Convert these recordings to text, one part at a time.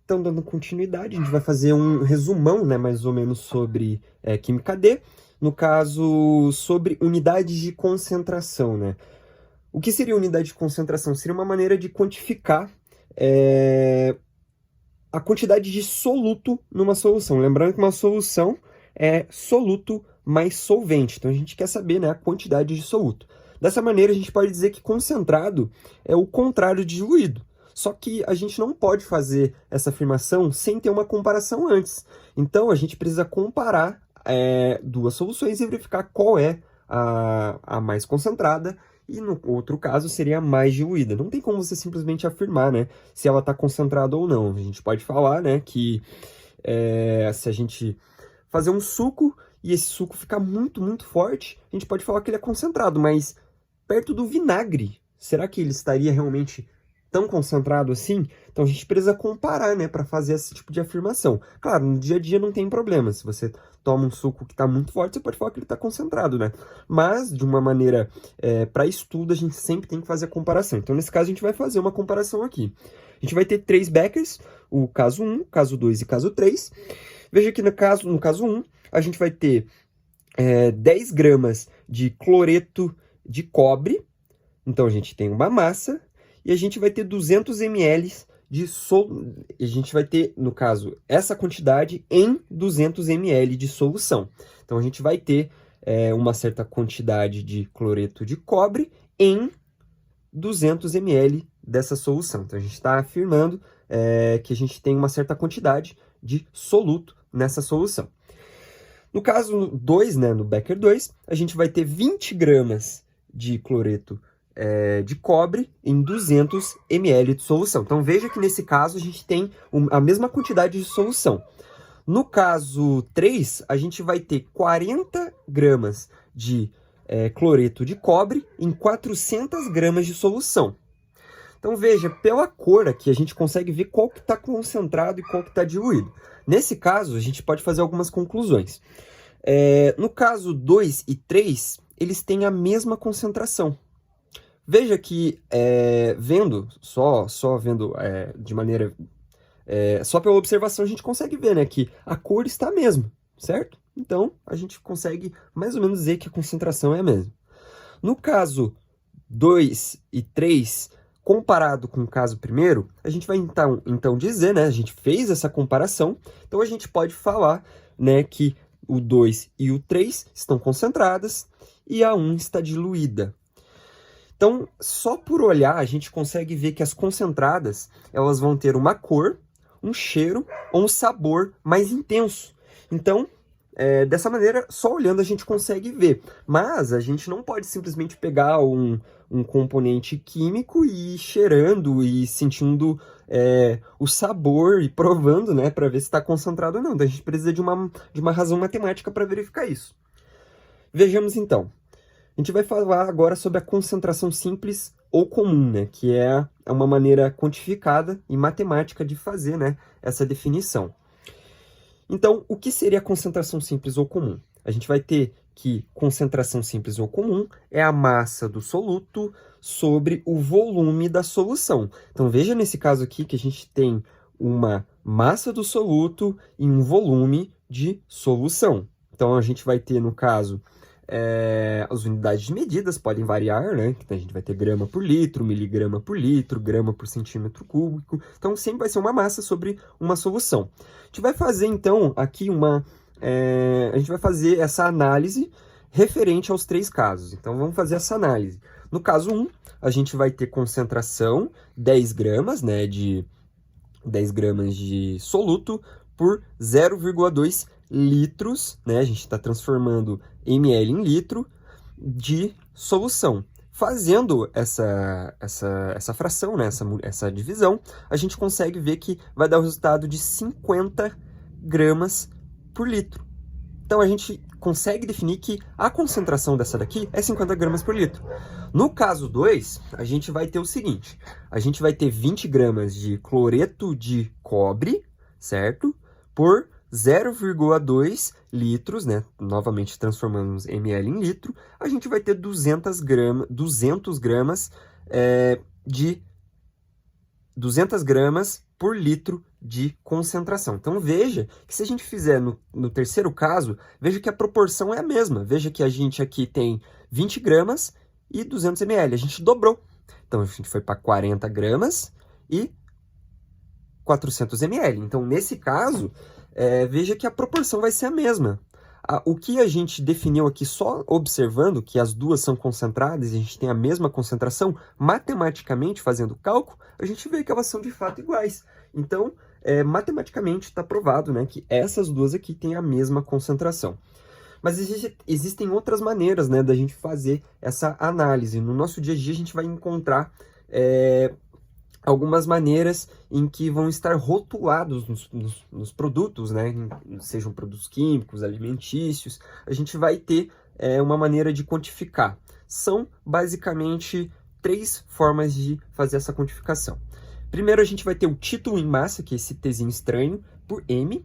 Então, dando continuidade, a gente vai fazer um resumão, né, mais ou menos sobre química D, no caso, sobre unidades de concentração, né? O que seria unidade de concentração? Seria uma maneira de quantificar a quantidade de soluto numa solução. Lembrando que uma solução é soluto mais solvente. Então, a gente quer saber, né, a quantidade de soluto. Dessa maneira, a gente pode dizer que concentrado é o contrário de diluído. Só que a gente não pode fazer essa afirmação sem ter uma comparação antes. Então, a gente precisa comparar duas soluções e verificar qual é a mais concentrada e, no outro caso, seria a mais diluída. Não tem como você simplesmente afirmar, né, se ela está concentrada ou não. A gente pode falar, né, que se a gente fazer um suco e esse suco ficar muito, muito forte, a gente pode falar que ele é concentrado, mas perto do vinagre, será que ele estaria realmente tão concentrado assim? Então a gente precisa comparar, né, para fazer esse tipo de afirmação. Claro, no dia a dia não tem problema. Se você toma um suco que está muito forte, você pode falar que ele está concentrado, né? Mas, de uma maneira, para estudo, a gente sempre tem que fazer a comparação. Então, nesse caso, a gente vai fazer uma comparação aqui. A gente vai ter 3 Beckers, o caso 1, caso 2 e caso 3. Veja que no caso 1, a gente vai ter 10 gramas de cloreto de cobre. Então, a gente tem uma massa e a gente vai ter 200 ml de a gente vai ter, no caso, essa quantidade em 200 ml de solução. Então, a gente vai ter uma certa quantidade de cloreto de cobre em 200 ml dessa solução. Então, a gente está afirmando que a gente tem uma certa quantidade de soluto nessa solução. No caso 2, né, no Becker 2, a gente vai ter 20 gramas de cloreto de cobre em 200 ml de solução. Então, veja que nesse caso a gente tem a mesma quantidade de solução. No caso 3, a gente vai ter 40 gramas de cloreto de cobre em 400 gramas de solução. Então, veja, pela cor aqui, a gente consegue ver qual que está concentrado e qual que está diluído. Nesse caso, a gente pode fazer algumas conclusões. No caso 2 e 3, eles têm a mesma concentração. Veja que, só vendo de maneira... só pela observação a gente consegue ver, né, que a cor está a mesma, certo? Então, a gente consegue mais ou menos dizer que a concentração é a mesma. No caso 2 e 3, comparado com o caso primeiro, a gente vai então dizer, né, a gente fez essa comparação, então a gente pode falar, né, que o 2 e o 3 estão concentradas e a 1 está diluída. Então, só por olhar, a gente consegue ver que as concentradas, elas vão ter uma cor, um cheiro ou um sabor mais intenso. Então, dessa maneira, só olhando a gente consegue ver. Mas a gente não pode simplesmente pegar um componente químico e ir cheirando e sentindo o sabor e provando, né, para ver se está concentrado ou não. Então, a gente precisa de uma razão matemática para verificar isso. Vejamos então. A gente vai falar agora sobre a concentração simples ou comum, né, que é uma maneira quantificada e matemática de fazer, né, essa definição. Então, o que seria a concentração simples ou comum? A gente vai ter que concentração simples ou comum é a massa do soluto sobre o volume da solução. Então, veja nesse caso aqui que a gente tem uma massa do soluto e um volume de solução. Então, a gente vai ter, no caso, as unidades de medidas podem variar, né? Então, a gente vai ter grama por litro, miligrama por litro, grama por centímetro cúbico. Então, sempre vai ser uma massa sobre uma solução. A gente vai fazer, então, aqui a gente vai fazer essa análise referente aos 3 casos. Então, vamos fazer essa análise. No caso 1, a gente vai ter concentração 10 gramas, né, de 10 gramas de soluto por 0,2 litros, né? A gente está transformando ml em litro de solução. Fazendo essa fração, né? essa divisão, a gente consegue ver que vai dar o resultado de 50 gramas por litro. Então, a gente consegue definir que a concentração dessa daqui é 50 gramas por litro. No caso 2, a gente vai ter o seguinte, a gente vai ter 20 gramas de cloreto de cobre, certo? Por 0,2 litros, né? Novamente transformamos ml em litro, a gente vai ter 200 gramas por litro de concentração. Então, veja que se a gente fizer no terceiro caso, veja que a proporção é a mesma. Veja que a gente aqui tem 20 gramas e 200 ml. A gente dobrou. Então, a gente foi para 40 gramas e 400 ml. Então, nesse caso, veja que a proporção vai ser a mesma. O que a gente definiu aqui só observando que as duas são concentradas e a gente tem a mesma concentração, matematicamente, fazendo o cálculo, a gente vê que elas são de fato iguais. Então, matematicamente está provado, né, que essas duas aqui têm a mesma concentração. Mas existem outras maneiras, né, da gente fazer essa análise. No nosso dia a dia a gente vai encontrar algumas maneiras em que vão estar rotulados nos produtos, né? Sejam produtos químicos, alimentícios, a gente vai ter uma maneira de quantificar. São basicamente 3 formas de fazer essa quantificação. Primeiro a gente vai ter o título em massa, que é esse Tzinho estranho, por M.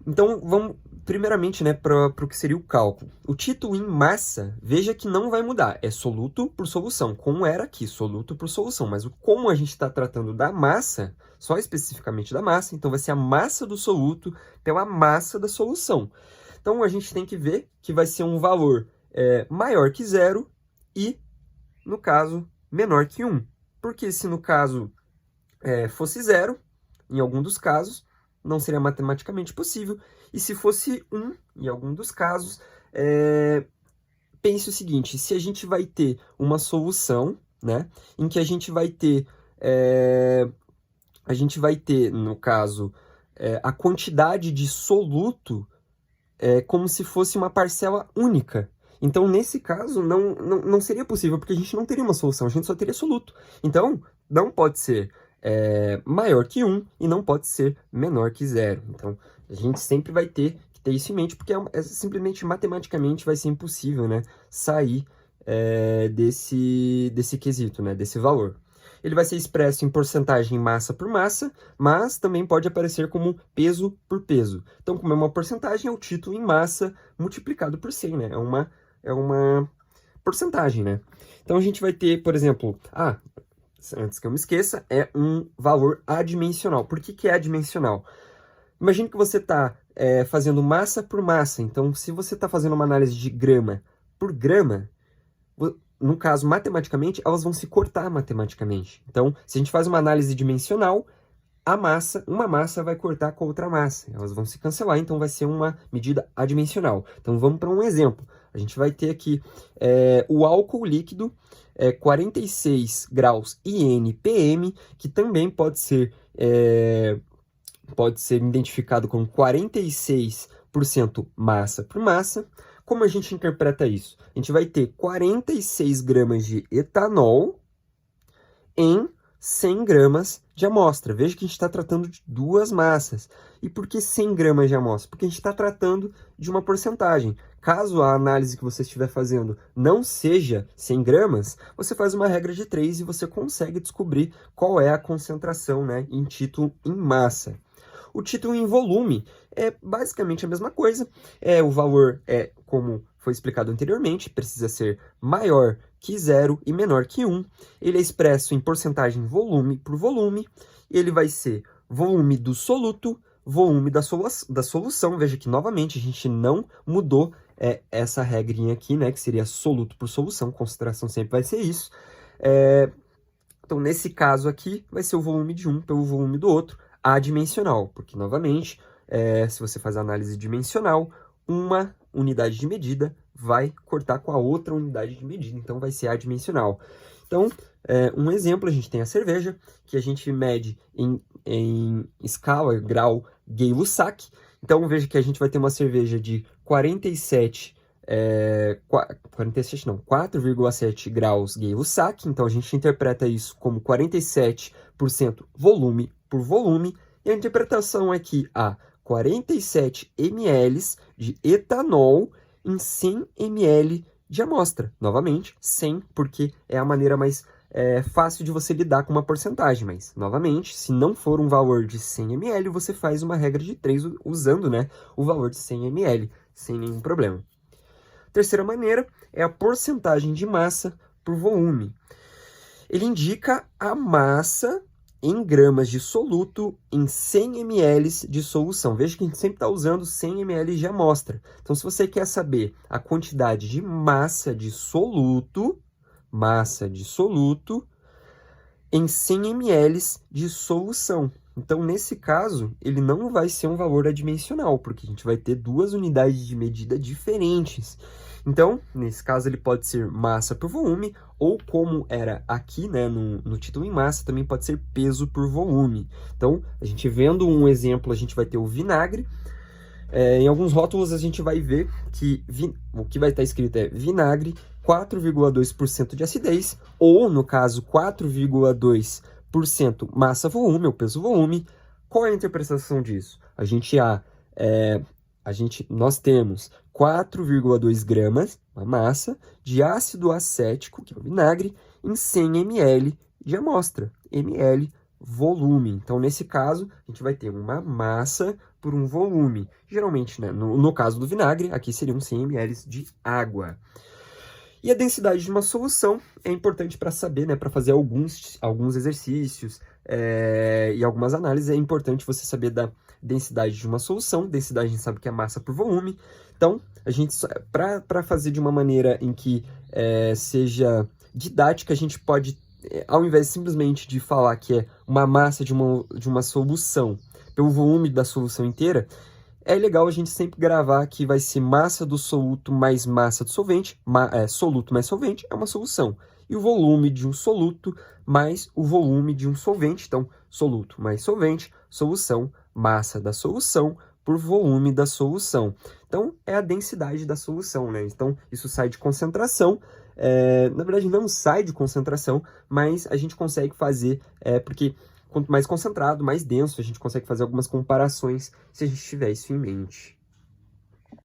Então, vamos primeiramente, né, para o que seria o cálculo. O título em massa, veja que não vai mudar, é soluto por solução, como era aqui, soluto por solução. Mas como a gente está tratando da massa, só especificamente da massa, então vai ser a massa do soluto pela massa da solução. Então, a gente tem que ver que vai ser um valor maior que 0 e, no caso, menor que 1. Porque se no caso fosse 0, em algum dos casos, não seria matematicamente possível. E se fosse 1, em algum dos casos, pense o seguinte, se a gente vai ter uma solução, né, em que a gente vai ter, no caso, a quantidade de soluto como se fosse uma parcela única. Então, nesse caso, não seria possível, porque a gente não teria uma solução, a gente só teria soluto. Então, não pode ser maior que 1 e não pode ser menor que 0. Então, a gente sempre vai ter que ter isso em mente, porque simplesmente matematicamente vai ser impossível, né, sair desse quesito, né, desse valor. Ele vai ser expresso em porcentagem massa por massa, mas também pode aparecer como peso por peso. Então, como é uma porcentagem, é o título em massa multiplicado por 100, né? É uma porcentagem, né? Então, a gente vai ter, por exemplo, antes que eu me esqueça, é um valor adimensional. Por que é adimensional? Imagine que você está fazendo massa por massa. Então, se você está fazendo uma análise de grama por grama, no caso, matematicamente, elas vão se cortar matematicamente. Então, se a gente faz uma análise dimensional, uma massa vai cortar com a outra massa. Elas vão se cancelar, então vai ser uma medida adimensional. Então, vamos para um exemplo. A gente vai ter aqui o álcool líquido, 46 graus INPM, que também pode ser identificado como 46% massa por massa. Como a gente interpreta isso? A gente vai ter 46 gramas de etanol em 100 gramas de amostra. Veja que a gente está tratando de duas massas. E por que 100 gramas de amostra? Porque a gente está tratando de uma porcentagem. Caso a análise que você estiver fazendo não seja 100 gramas, você faz uma regra de 3 e você consegue descobrir qual é a concentração, né, em título em massa. O título em volume é basicamente a mesma coisa. O valor como foi explicado anteriormente, precisa ser maior que 0 e menor que 1. Ele é expresso em porcentagem volume por volume. Ele vai ser volume do soluto, volume da solução. Veja que, novamente, a gente não mudou essa regrinha aqui, né, que seria soluto por solução. Concentração sempre vai ser isso. Então, nesse caso aqui, vai ser o volume de um pelo volume do outro, adimensional, porque, novamente, se você faz a análise dimensional, uma unidade de medida vai cortar com a outra unidade de medida, então vai ser adimensional. Então, um exemplo, a gente tem a cerveja, que a gente mede em escala, grau, Gay-Lussac. Então, veja que a gente vai ter uma cerveja de 4,7 graus Gay-Lussac, então a gente interpreta isso como 47% volume por volume, e a interpretação é que há 47 ml de etanol em 100 ml de amostra. Novamente, 100, porque é a maneira mais fácil de você lidar com uma porcentagem, mas, novamente, se não for um valor de 100 ml, você faz uma regra de 3 usando, né, o valor de 100 ml, sem nenhum problema. Terceira maneira é a porcentagem de massa por volume. Ele indica a massa em gramas de soluto em 100 ml de solução. Veja que a gente sempre está usando 100 ml de amostra. Então, se você quer saber a quantidade de massa de soluto em 100 ml de solução. Então, nesse caso, ele não vai ser um valor adimensional, porque a gente vai ter duas unidades de medida diferentes. Então, nesse caso, ele pode ser massa por volume, ou como era aqui, né, no título em massa, também pode ser peso por volume. Então, a gente vendo um exemplo, a gente vai ter o vinagre. Em alguns rótulos, a gente vai ver que o que vai estar escrito é vinagre, 4,2% de acidez, ou, no caso, 4,2% massa-volume, ou peso-volume. Qual é a interpretação disso? Nós temos 4,2 gramas, uma massa, de ácido acético, que é o vinagre, em 100 ml de amostra, ml volume. Então, nesse caso, a gente vai ter uma massa por um volume. Geralmente, né, no caso do vinagre, aqui seriam 100 ml de água. E a densidade de uma solução é importante para saber, né, para fazer alguns exercícios e algumas análises, é importante você saber da densidade de uma solução. Densidade a gente sabe que é massa por volume. Então, para fazer de uma maneira em que seja didática, a gente pode, ao invés simplesmente de falar que é uma massa de uma solução pelo volume da solução inteira, é legal a gente sempre gravar que vai ser massa do soluto mais massa do solvente, soluto mais solvente é uma solução. E o volume de um soluto mais o volume de um solvente. Então, soluto mais solvente, solução, massa da solução por volume da solução. Então, é a densidade da solução, né? Então, isso sai de concentração. Na verdade, não sai de concentração, mas a gente consegue fazer, porque quanto mais concentrado, mais denso, a gente consegue fazer algumas comparações se a gente tiver isso em mente.